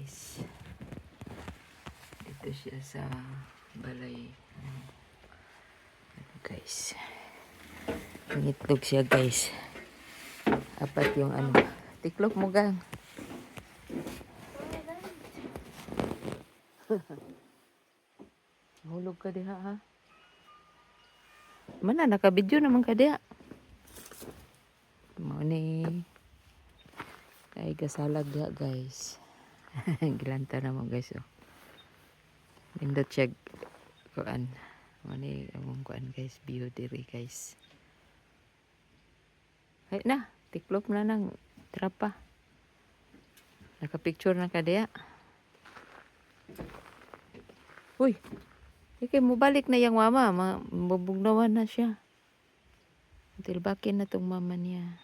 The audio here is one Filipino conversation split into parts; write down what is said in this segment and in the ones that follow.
guys. Dito siya sa balay. Guys. Nangitlog siya guys. Apat yung ano. Tiklop mo gang. Hulog ka diha ha. Mana nakabidyo naman ka diha. Mo ni kay gasalag diha guys. Gilanta naman guys oh. Nindot check kuan. Mo ni among kuan guys, view diri guys. Ay na, tiklop na nang trapa. Naka-picture na ka diha. Uy. Ikay mo balik na yung mama, mabugnawan na siya. Tilbakin na tong mama niya.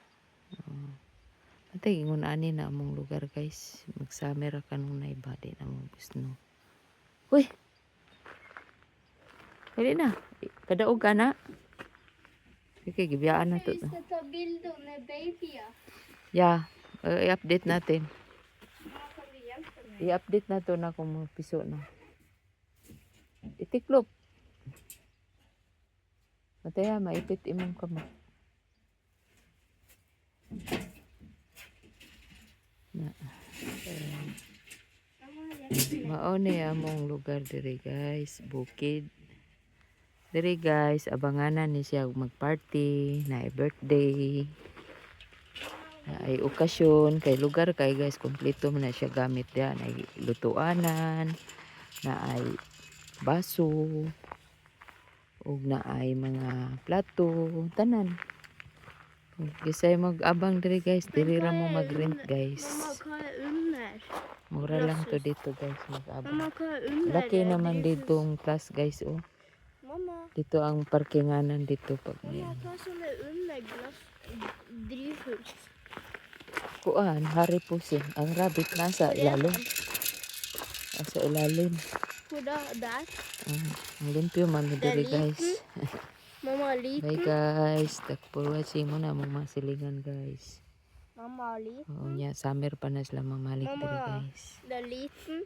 Antay, ingon ani na among lugar guys. Magsamera ka nung naibadi na mong gusto. Uy! Dali na. Kadaog ka na. Okay, gibiyaan na to. Yeah, i-update natin. I-update na to na kung mga piso na. Itiklop. Mataya, maipit imong kamay. Na. Mao ni among lugar diri guys, bukid. Diri guys, abanganan ni siya magparty, na birthday. Na ay okasyon kay lugar kay guys, kompleto man na siya gamit diyan, ay lutuanan, na ay baso, ug na ay mga plato, tanan. Gisay mag-abang diri guys, diri ra mo mag-rent guys. Mura lang to dito guys, mag-abang. Laki naman ditong class guys oh. Dito ang parkinganan dito pag ngayon. Kuan, Hari Pusin. Ang rabbit nasa ilalim. Nasa ilalim. Ang limpyo mami diri guys. Mama, Bye guys. Thank for watching mo na mga silingan guys. Mama, liten. Oh, nya summer pa na sila mamalik diri guys. The liten.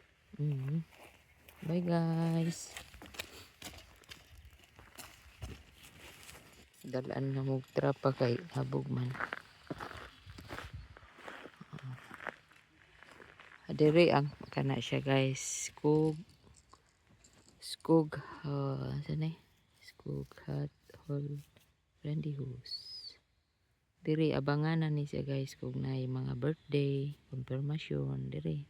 Bye guys. Dalaan na mo trapa kay habog man. Diri ang kana siya guys. Skog saan Skog Hut Hall Brandy House. Diri abanganan ni siya guys kung na mga birthday, confirmation diri.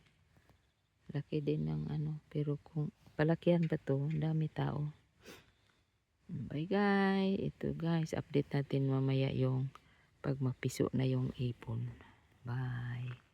Laki din ng ano, pero kung palakihan pa to, dami tao. Bye guys. Ito guys, update natin mamaya yung pag magpiso na yung ipon. Bye.